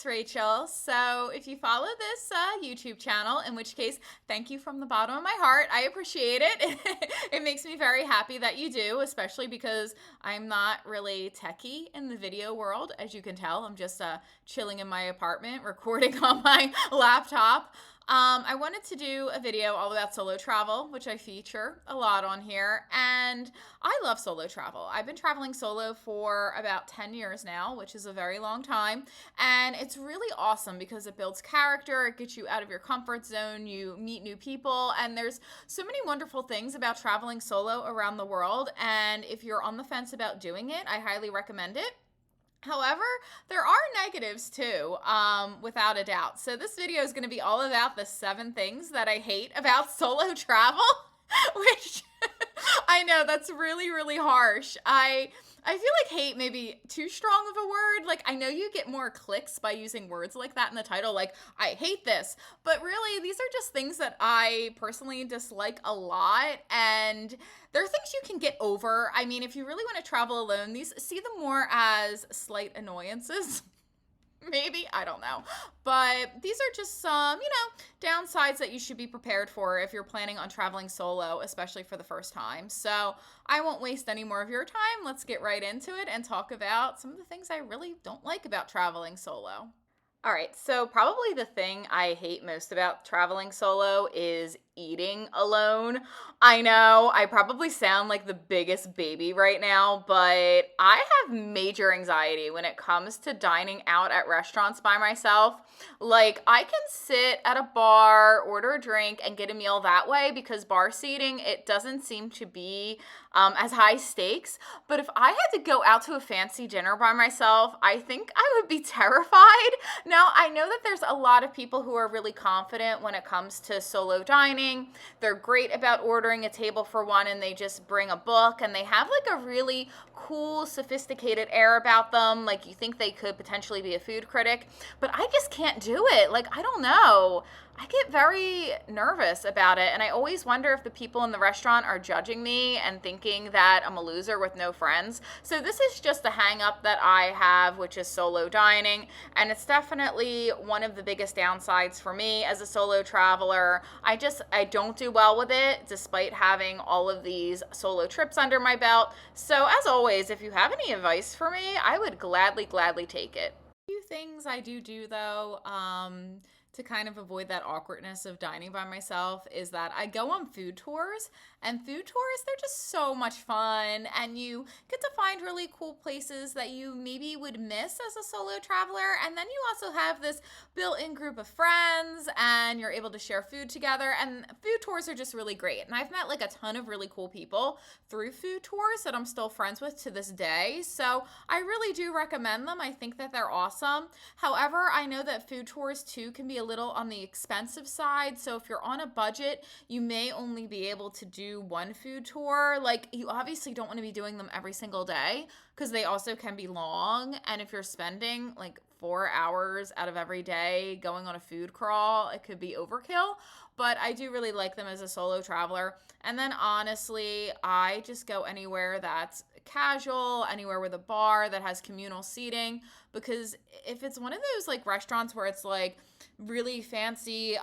it's Rachel. So if you follow this YouTube channel, in which case, thank you from the bottom of my heart. I appreciate it. It makes me very happy that you do, especially because I'm not really techie in the video world. As you can tell, I'm just chilling in my apartment, recording on my laptop. I wanted to do a video all about solo travel, which I feature a lot on here, and I love solo travel. I've been traveling solo for about 10 years now, which is a very long time, and it's really awesome because it builds character, it gets you out of your comfort zone, you meet new people, and there's so many wonderful things about traveling solo around the world, and if you're on the fence about doing it, I highly recommend it. However, there are negatives too, without a doubt. So this video is going to be all about the 7 things that I hate about solo travel, which I know that's really, really harsh. I feel like hate may be too strong of a word. Like, I know you get more clicks by using words like that in the title, like, I hate this. But really, these are just things that I personally dislike a lot, and they're things you can get over. I mean, if you really want to travel alone, see them more as slight annoyances. Maybe, I don't know. But these are just some, downsides that you should be prepared for if you're planning on traveling solo, especially for the first time. So I won't waste any more of your time. Let's get right into it and talk about some of the things I really don't like about traveling solo. All right, so probably the thing I hate most about traveling solo is eating alone. I know I probably sound like the biggest baby right now, but I have major anxiety when it comes to dining out at restaurants by myself. Like, I can sit at a bar, order a drink, and get a meal that way because bar seating, it doesn't seem to be as high stakes. But if I had to go out to a fancy dinner by myself, I think I would be terrified. Now, I know that there's a lot of people who are really confident when it comes to solo dining. They're great about ordering a table for one and they just bring a book and they have like a really cool, sophisticated air about them. Like, you think they could potentially be a food critic, but I just can't do it. Like, I don't know. I get very nervous about it, and I always wonder if the people in the restaurant are judging me and thinking that I'm a loser with no friends. So this is just a hang up that I have, which is solo dining, and it's definitely one of the biggest downsides for me as a solo traveler. I don't do well with it, despite having all of these solo trips under my belt. So as always, if you have any advice for me, I would gladly take it. A few things I do though, to kind of avoid that awkwardness of dining by myself is that I go on food tours, and food tours, they're just so much fun, and you get to find really cool places that you maybe would miss as a solo traveler, and then you also have this built-in group of friends, and you're able to share food together, and food tours are just really great, and I've met like a ton of really cool people through food tours that I'm still friends with to this day, so I really do recommend them. I think that they're awesome. However, I know that food tours too can be a little on the expensive side, so if you're on a budget, you may only be able to do one food tour. Like, you obviously don't want to be doing them every single day because they also can be long, and if you're spending like 4 hours out of every day going on a food crawl, it could be overkill. But I do really like them as a solo traveler. And then honestly, I just go anywhere that's casual, anywhere with a bar that has communal seating, because if it's one of those like restaurants where it's like really fancy,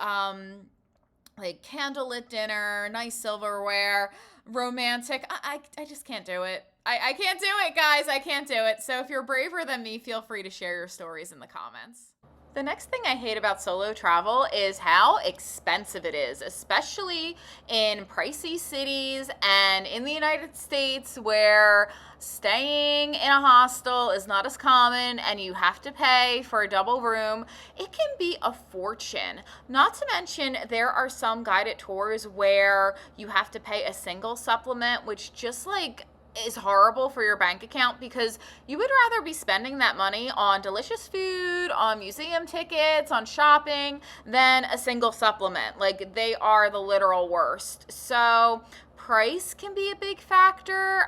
like candlelit dinner, nice silverware, romantic, I just can't do it. I can't do it, guys. I can't do it. So if you're braver than me, feel free to share your stories in the comments. The next thing I hate about solo travel is how expensive it is, especially in pricey cities and in the United States where staying in a hostel is not as common and you have to pay for a double room. It can be a fortune. Not to mention, there are some guided tours where you have to pay a single supplement, which just like is horrible for your bank account because you would rather be spending that money on delicious food, on museum tickets, on shopping than a single supplement. Like, they are the literal worst. So price can be a big factor.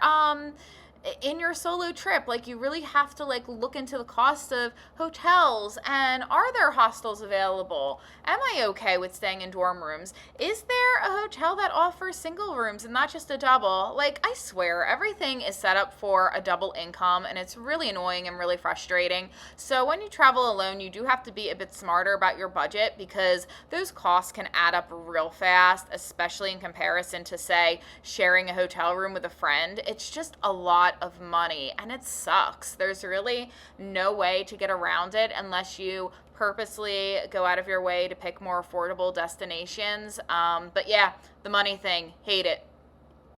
in your solo trip. Like, you really have to like look into the cost of hotels, and are there hostels available? Am I okay with staying in dorm rooms? Is there a hotel that offers single rooms and not just a double? Like, I swear everything is set up for a double income, and it's really annoying and really frustrating. So when you travel alone, you do have to be a bit smarter about your budget, because those costs can add up real fast, especially in comparison to, say, sharing a hotel room with a friend. It's just a lot of money, and it sucks. There's really no way to get around it unless you purposely go out of your way to pick more affordable destinations. But yeah, the money thing, hate it.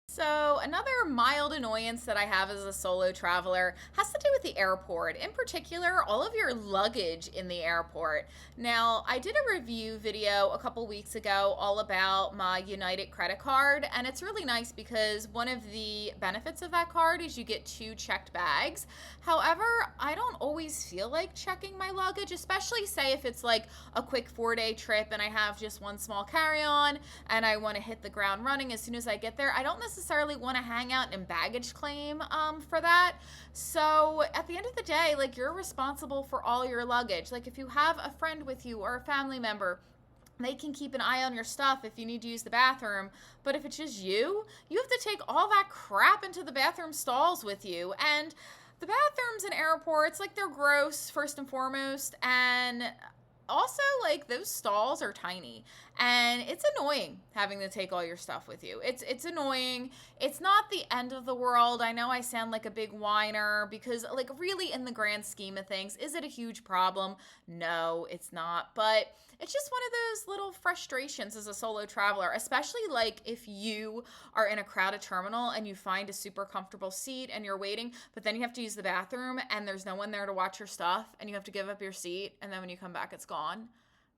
So, another mild annoyance that I have as a solo traveler has to do with the airport. In particular, all of your luggage in the airport. Now, I did a review video a couple weeks ago all about my United credit card, and it's really nice because one of the benefits of that card is you get 2 checked bags. However, I don't always feel like checking my luggage, especially say if it's like a quick 4-day trip and I have just one small carry-on and I want to hit the ground running as soon as I get there. I don't necessarily want to hang out in baggage claim for that. So at the end of the day, like, you're responsible for all your luggage. Like, if you have a friend with you or a family member, they can keep an eye on your stuff if you need to use the bathroom. But if it's just you have to take all that crap into the bathroom stalls with you. And the bathrooms in airports, like, they're gross first and foremost, and also, like, those stalls are tiny, and it's annoying having to take all your stuff with you. It's annoying. It's not the end of the world. I know I sound like a big whiner, because, like, really, in the grand scheme of things, is it a huge problem? No, it's not. But it's just one of those little frustrations as a solo traveler, especially like if you are in a crowded terminal and you find a super comfortable seat and you're waiting, but then you have to use the bathroom and there's no one there to watch your stuff, and you have to give up your seat, and then when you come back, it's gone.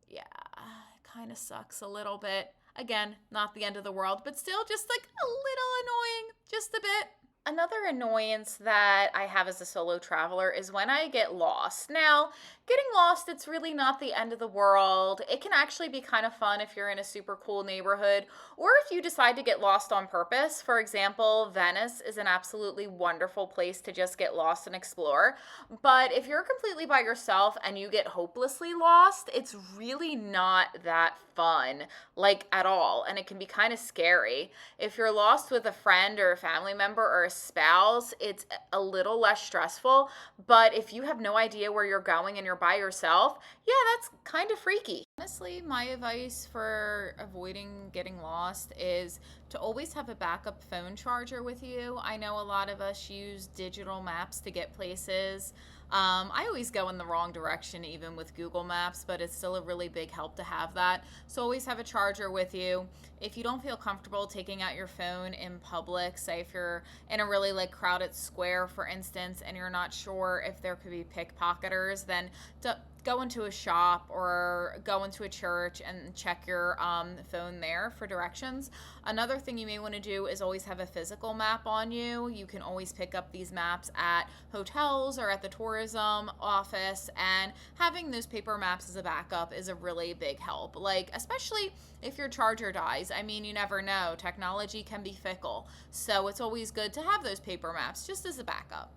Yeah, it kind of sucks a little bit. Again, not the end of the world, but still just like a little annoying, just a bit. Another annoyance that I have as a solo traveler is when I get lost. Now, getting lost, it's really not the end of the world. It can actually be kind of fun if you're in a super cool neighborhood, or if you decide to get lost on purpose. For example, Venice is an absolutely wonderful place to just get lost and explore. But if you're completely by yourself and you get hopelessly lost, it's really not that fun, like, at all. And it can be kind of scary. If you're lost with a friend or a family member or a spouse, it's a little less stressful. But if you have no idea where you're going and you're by yourself, yeah, that's kind of freaky. Honestly, my advice for avoiding getting lost is to always have a backup phone charger with you. I know a lot of us use digital maps to get places. I always go in the wrong direction even with Google Maps, but it's still a really big help to have that. So always have a charger with you. If you don't feel comfortable taking out your phone in public, say if you're in a really like crowded square, for instance, and you're not sure if there could be pickpocketers, then go into a shop or go into a church and check your phone there for directions. Another thing you may want to do is always have a physical map on you. You can always pick up these maps at hotels or at the tourism office, and having those paper maps as a backup is a really big help. Like, especially if your charger dies. I mean, you never know. Technology can be fickle. So it's always good to have those paper maps just as a backup.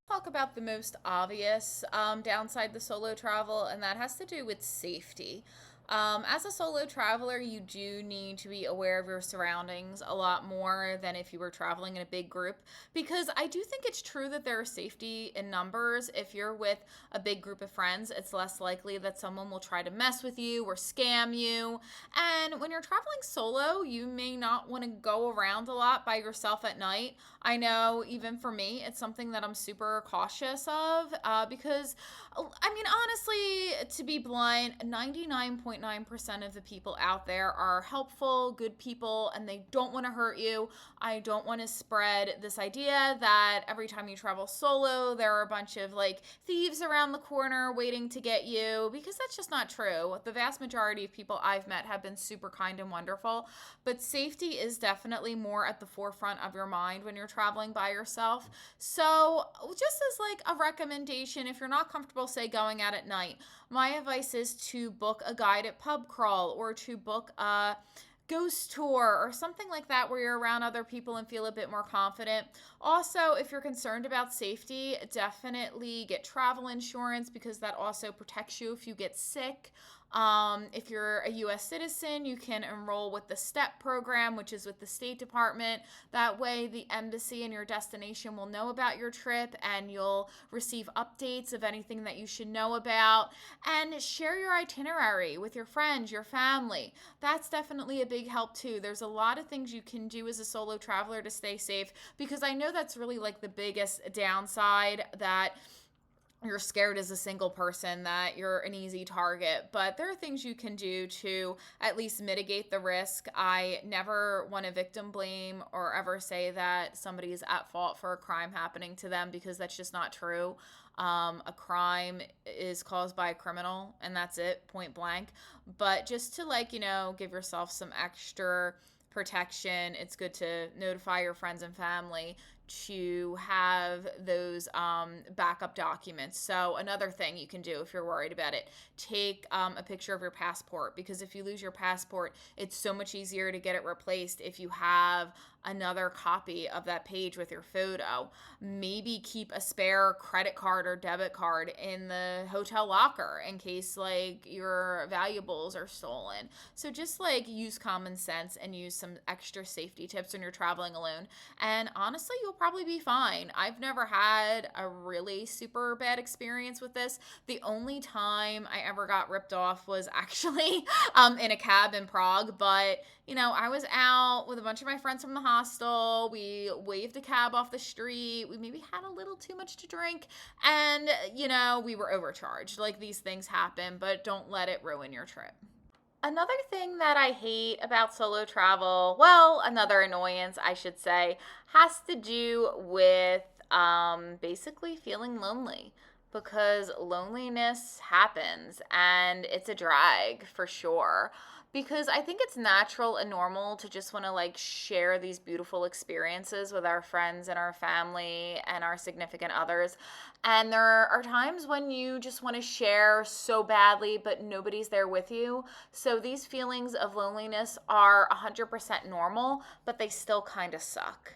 Talk about the most obvious downside to solo travel, and that has to do with safety. As a solo traveler, you do need to be aware of your surroundings a lot more than if you were traveling in a big group, because I do think it's true that there is safety in numbers. If you're with a big group of friends, it's less likely that someone will try to mess with you or scam you. And when you're traveling solo, you may not want to go around a lot by yourself at night. I know even for me, it's something that I'm super cautious of because, I mean, honestly, to be blunt, 99.9% of the people out there are helpful, good people, and they don't want to hurt you. I don't want to spread this idea that every time you travel solo, there are a bunch of like thieves around the corner waiting to get you, because that's just not true. The vast majority of people I've met have been super kind and wonderful, but safety is definitely more at the forefront of your mind when you're traveling by yourself. So just as like a recommendation, if you're not comfortable, say, going out at night, my advice is to book a guided pub crawl or to book a ghost tour or something like that where you're around other people and feel a bit more confident. Also, if you're concerned about safety, definitely get travel insurance because that also protects you if you get sick. If you're a U.S. citizen, you can enroll with the STEP program, which is with the State Department. That way, the embassy and your destination will know about your trip and you'll receive updates of anything that you should know about. And share your itinerary with your friends, your family. That's definitely a big help too. There's a lot of things you can do as a solo traveler to stay safe because I know that's really like the biggest downside, that you're scared as a single person, that you're an easy target. But there are things you can do to at least mitigate the risk. I never want to victim blame or ever say that somebody is at fault for a crime happening to them because that's just not true. A crime is caused by a criminal and that's it, point blank. But just to give yourself some extra protection, it's good to notify your friends and family to have those backup documents. So another thing you can do if you're worried about it, take a picture of your passport, because if you lose your passport, it's so much easier to get it replaced if you have another copy of that page with your photo. Maybe keep a spare credit card or debit card in the hotel locker in case your valuables are stolen. So just use common sense and use some extra safety tips when you're traveling alone. And honestly, you'll probably be fine. I've never had a really super bad experience with this. The only time I ever got ripped off was actually in a cab in Prague, but I was out with a bunch of my friends from the hostel. We waved a cab off the street. We maybe had a little too much to drink and, we were overcharged. These things happen, but don't let it ruin your trip. Another thing that I hate about solo travel, well, another annoyance, I should say, has to do with basically feeling lonely. Because loneliness happens and it's a drag for sure. Because I think it's natural and normal to just want to share these beautiful experiences with our friends and our family and our significant others. And there are times when you just want to share so badly, but nobody's there with you. So these feelings of loneliness are 100% normal, but they still kind of suck.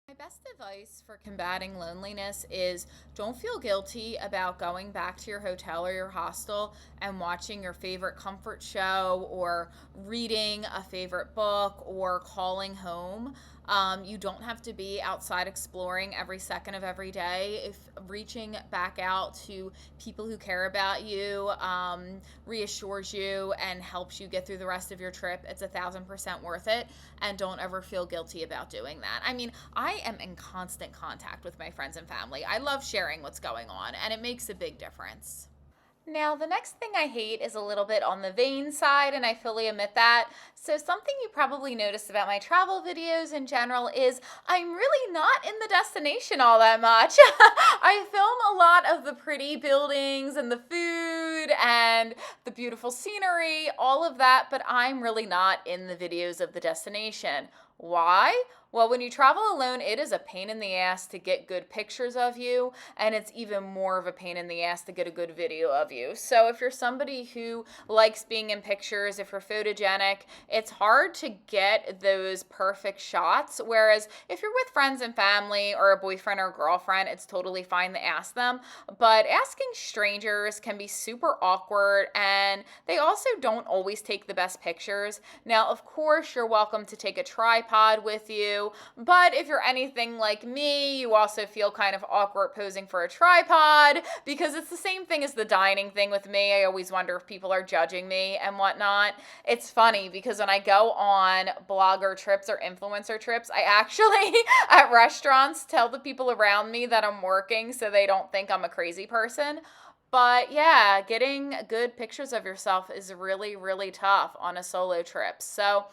My best advice for combating loneliness is don't feel guilty about going back to your hotel or your hostel and watching your favorite comfort show or reading a favorite book or calling home. You don't have to be outside exploring every second of every day. If reaching back out to people who care about you reassures you and helps you get through the rest of your trip, it's 1,000% worth it. And don't ever feel guilty about doing that. I mean, I am in constant contact with my friends and family. I love sharing what's going on, and it makes a big difference. Now, the next thing I hate is a little bit on the vain side, and I fully admit that. So something you probably noticed about my travel videos in general is I'm really not in the destination all that much. I film a lot of the pretty buildings and the food and the beautiful scenery, all of that, but I'm really not in the videos of the destination. Why? Well, when you travel alone, it is a pain in the ass to get good pictures of you, and it's even more of a pain in the ass to get a good video of you. So if you're somebody who likes being in pictures, if you're photogenic, it's hard to get those perfect shots. Whereas if you're with friends and family or a boyfriend or girlfriend, it's totally fine to ask them. But asking strangers can be super awkward, and they also don't always take the best pictures. Now, of course, you're welcome to take a tripod with you. But if you're anything like me, you also feel kind of awkward posing for a tripod because it's the same thing as the dining thing with me. I always wonder if people are judging me and whatnot. It's funny because when I go on blogger trips or influencer trips, I actually at restaurants tell the people around me that I'm working so they don't think I'm a crazy person. But yeah, getting good pictures of yourself is really, really tough on a solo trip. So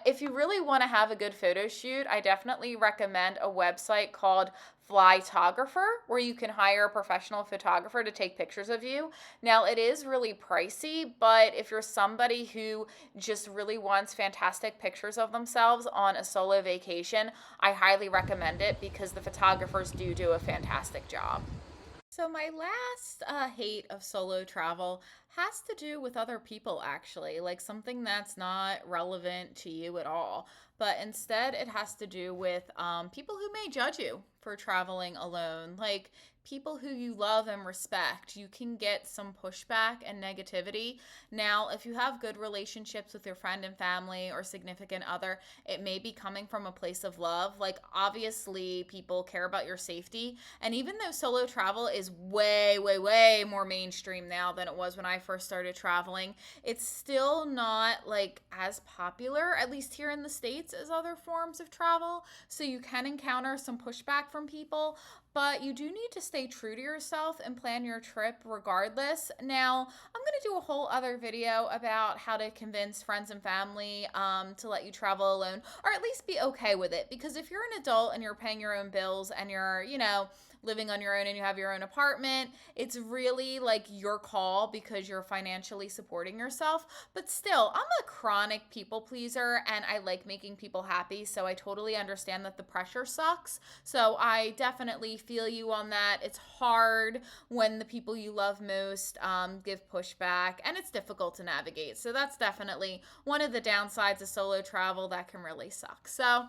if you really want to have a good photo shoot, I definitely recommend a website called Flytographer, where you can hire a professional photographer to take pictures of you. Now, it is really pricey, but if you're somebody who just really wants fantastic pictures of themselves on a solo vacation, I highly recommend it because the photographers do a fantastic job. So, my last hate of solo travel has to do with other people, actually, like something that's not relevant to you at all. But instead, it has to do with people who may judge you for traveling alone, like people who you love and respect. You can get some pushback and negativity. Now, if you have good relationships with your friend and family or significant other, it may be coming from a place of love. Like, obviously, people care about your safety, and even though solo travel is way, way, way more mainstream now than it was when I first started traveling, it's still not like as popular, at least here in the States, as other forms of travel. So you can encounter some pushback from people, but you do need to stay true to yourself and plan your trip regardless. Now, I'm going to do a whole other video about how to convince friends and family to let you travel alone, or at least be okay with it. Because if you're an adult and you're paying your own bills and you're, living on your own and you have your own apartment, it's really like your call because you're financially supporting yourself. But still, I'm a chronic people pleaser and I like making people happy. So I totally understand that the pressure sucks. So I definitely feel you on that. It's hard when the people you love most give pushback, and it's difficult to navigate. So that's definitely one of the downsides of solo travel that can really suck. So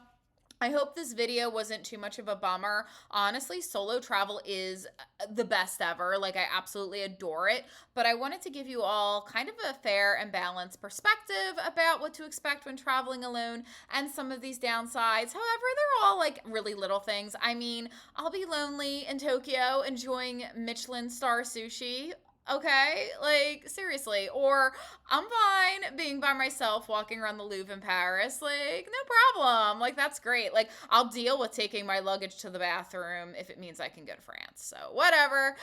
I hope this video wasn't too much of a bummer. Honestly, solo travel is the best ever. Like, I absolutely adore it. But I wanted to give you all kind of a fair and balanced perspective about what to expect when traveling alone and some of these downsides. However, they're all like really little things. I mean, I'll be lonely in Tokyo enjoying Michelin star sushi. Okay, like seriously. Or I'm fine being by myself walking around the Louvre in Paris. Like, no problem. Like, that's great. Like, I'll deal with taking my luggage to the bathroom if it means I can go to France. So, whatever.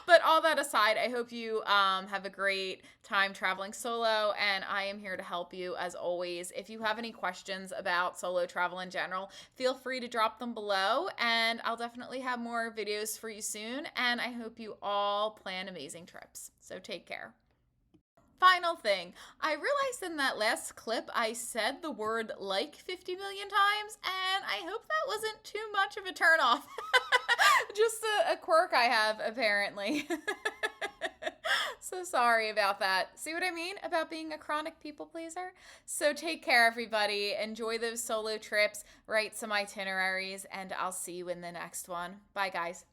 But all that aside, I hope you have a great time traveling solo, and I am here to help you as always. If you have any questions about solo travel in general, feel free to drop them below, and I'll definitely have more videos for you soon. And I hope you all plan amazing trips. So, take care. Final thing, I realized in that last clip I said the word like 50 million times, and I hope that wasn't too much of a turnoff. Just a quirk I have, apparently. So sorry about that. See what I mean about being a chronic people pleaser? So take care, everybody. Enjoy those solo trips, write some itineraries, and I'll see you in the next one. Bye, guys.